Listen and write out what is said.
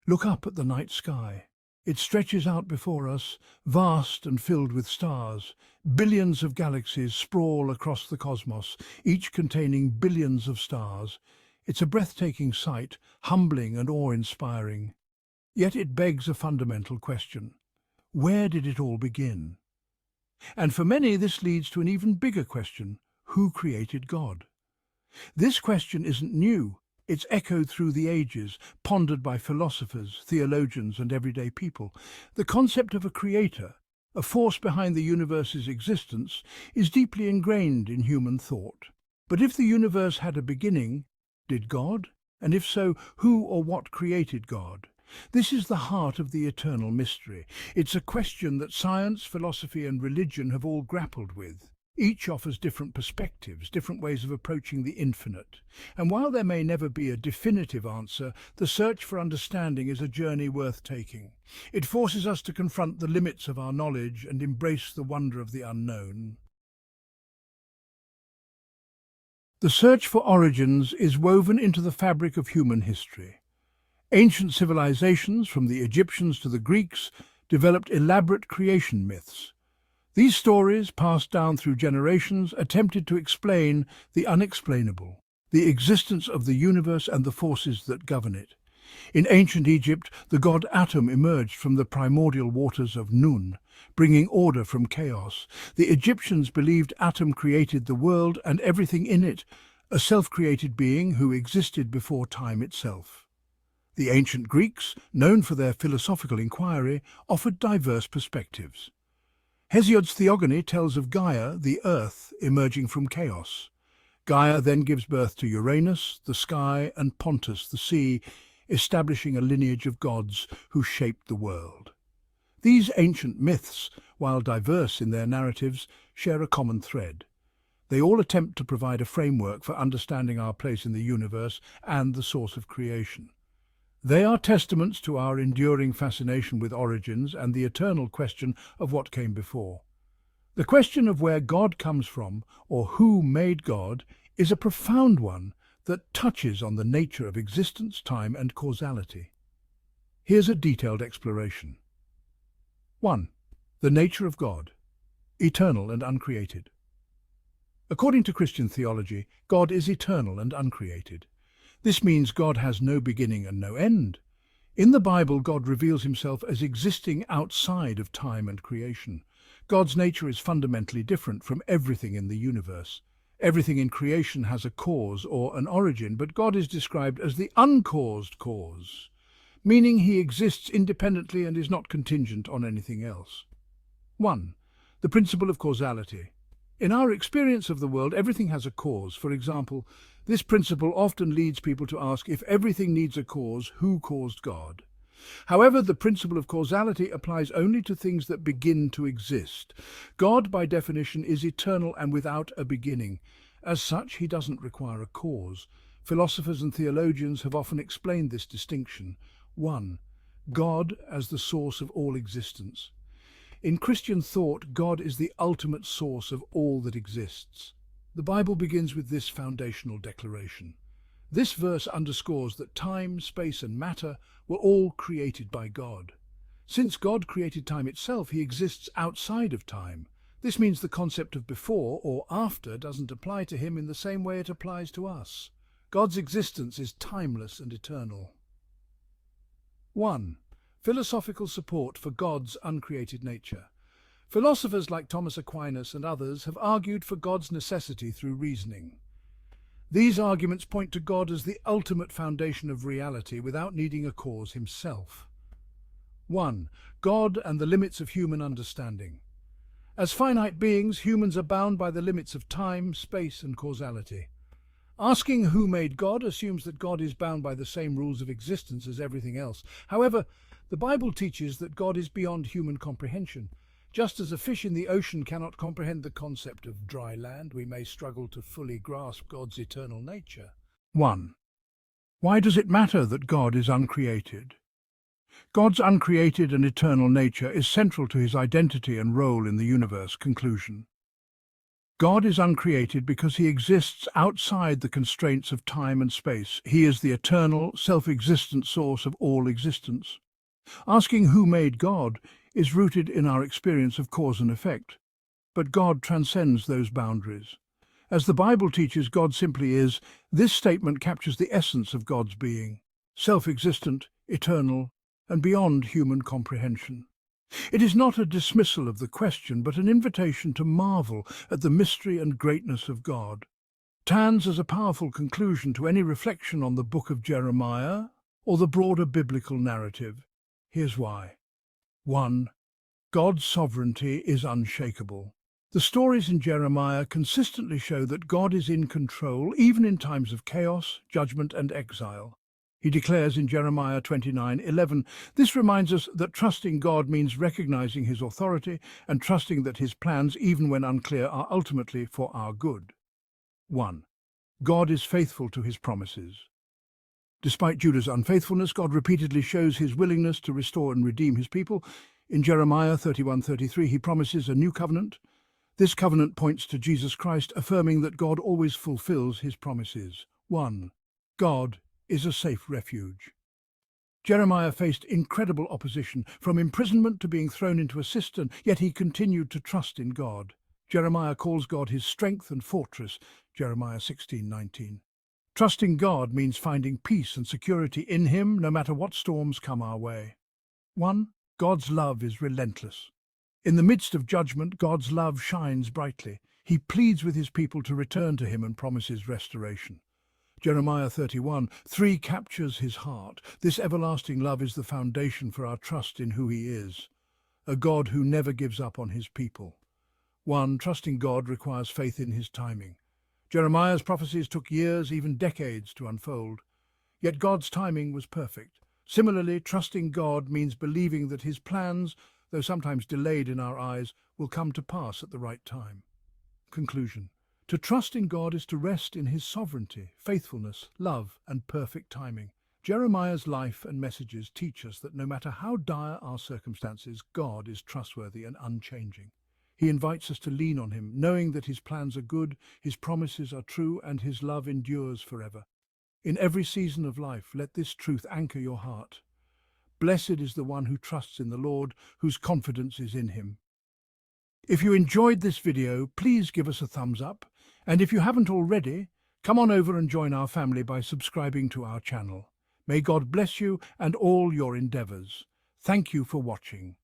Look up at the night sky. It stretches out before us, vast and filled with stars. Billions of galaxies sprawl across the cosmos, each containing billions of stars. It's a breathtaking sight, humbling and awe-inspiring. Yet it begs a fundamental question. Where did it all begin? And for many, this leads to an even bigger question. Who created God? This question isn't new. It's echoed through the ages, pondered by philosophers, theologians, and everyday people. The concept of a creator, a force behind the universe's existence, is deeply ingrained in human thought. But if the universe had a beginning, did God? And if so, who or what created God? This is the heart of the eternal mystery. It's a question that science, philosophy, and religion have all grappled with. Each offers different perspectives, different ways of approaching the infinite. And while there may never be a definitive answer, the search for understanding is a journey worth taking. It forces us to confront the limits of our knowledge and embrace the wonder of the unknown. The search for origins is woven into the fabric of human history. Ancient civilizations, from the Egyptians to the Greeks, developed elaborate creation myths. These stories, passed down through generations, attempted to explain the unexplainable, the existence of the universe and the forces that govern it. In ancient Egypt, the god Atum emerged from the primordial waters of Nun, bringing order from chaos. The Egyptians believed Atum created the world and everything in it, a self-created being who existed before time itself. The ancient Greeks, known for their philosophical inquiry, offered diverse perspectives. Hesiod's Theogony tells of Gaia, the earth, emerging from chaos. Gaia then gives birth to Uranus, the sky, and Pontus, the sea, establishing a lineage of gods who shaped the world. These ancient myths, while diverse in their narratives, share a common thread. They all attempt to provide a framework for understanding our place in the universe and the source of creation. They are testaments to our enduring fascination with origins and the eternal question of what came before. The question of where God comes from, or who made God, is a profound one that touches on the nature of existence, time, and causality. Here's a detailed exploration. 1. The nature of God, eternal and uncreated. According to Christian theology, God is eternal and uncreated. This means God has no beginning and no end. In the Bible, God reveals himself as existing outside of time and creation. God's nature is fundamentally different from everything in the universe. Everything in creation has a cause or an origin, but God is described as the uncaused cause, meaning he exists independently and is not contingent on anything else. 1. The principle of causality. In our experience of the world, everything has a cause. For example, this principle often leads people to ask, if everything needs a cause, who caused God? However, the principle of causality applies only to things that begin to exist. God, by definition, is eternal and without a beginning. As such, he doesn't require a cause. Philosophers and theologians have often explained this distinction. 1. God as the source of all existence. In Christian thought, God is the ultimate source of all that exists. The Bible begins with this foundational declaration. This verse underscores that time, space, and matter were all created by God. Since God created time itself, he exists outside of time. This means the concept of before or after doesn't apply to him in the same way it applies to us. God's existence is timeless and eternal. 1. Philosophical support for God's uncreated nature. Philosophers like Thomas Aquinas and others have argued for God's necessity through reasoning. These arguments point to God as the ultimate foundation of reality without needing a cause himself. 1. God and the limits of human understanding. As finite beings, humans are bound by the limits of time, space, and causality. Asking who made God assumes that God is bound by the same rules of existence as everything else. However, the Bible teaches that God is beyond human comprehension. Just as a fish in the ocean cannot comprehend the concept of dry land, we may struggle to fully grasp God's eternal nature. 1. Why does it matter that God is uncreated? God's uncreated and eternal nature is central to his identity and role in the universe. Conclusion. God is uncreated because he exists outside the constraints of time and space. He is the eternal, self-existent source of all existence. Asking who made God is rooted in our experience of cause and effect, but God transcends those boundaries. As the Bible teaches, God simply is. This statement captures the essence of God's being, self-existent, eternal, and beyond human comprehension. It is not a dismissal of the question, but an invitation to marvel at the mystery and greatness of God. Stands as a powerful conclusion to any reflection on the book of Jeremiah or the broader biblical narrative. Here's why. 1. God's sovereignty is unshakable. The stories in Jeremiah consistently show that God is in control, even in times of chaos, judgment, and exile. He declares in Jeremiah 29:11, this reminds us that trusting God means recognizing his authority and trusting that his plans, even when unclear, are ultimately for our good. 1. God is faithful to his promises. Despite Judah's unfaithfulness, God repeatedly shows his willingness to restore and redeem his people. In Jeremiah 31:33, he promises a new covenant. This covenant points to Jesus Christ, affirming that God always fulfills his promises. 1. God is a safe refuge. Jeremiah faced incredible opposition, from imprisonment to being thrown into a cistern, yet he continued to trust in God. Jeremiah calls God his strength and fortress, Jeremiah 16:19. Trusting God means finding peace and security in him, no matter what storms come our way. 1. God's love is relentless. In the midst of judgment, God's love shines brightly. He pleads with his people to return to him and promises restoration. Jeremiah 31:3 captures his heart. This everlasting love is the foundation for our trust in who he is, a God who never gives up on his people. 1. Trusting God requires faith in his timing. Jeremiah's prophecies took years, even decades, to unfold. Yet God's timing was perfect. Similarly, trusting God means believing that his plans, though sometimes delayed in our eyes, will come to pass at the right time. Conclusion. To trust in God is to rest in his sovereignty, faithfulness, love, and perfect timing. Jeremiah's life and messages teach us that no matter how dire our circumstances, God is trustworthy and unchanging. He invites us to lean on him, knowing that his plans are good, his promises are true, and his love endures forever. In every season of life, let this truth anchor your heart. Blessed is the one who trusts in the Lord, whose confidence is in him. If you enjoyed this video, please give us a thumbs up. And if you haven't already, come on over and join our family by subscribing to our channel. May God bless you and all your endeavors. Thank you for watching.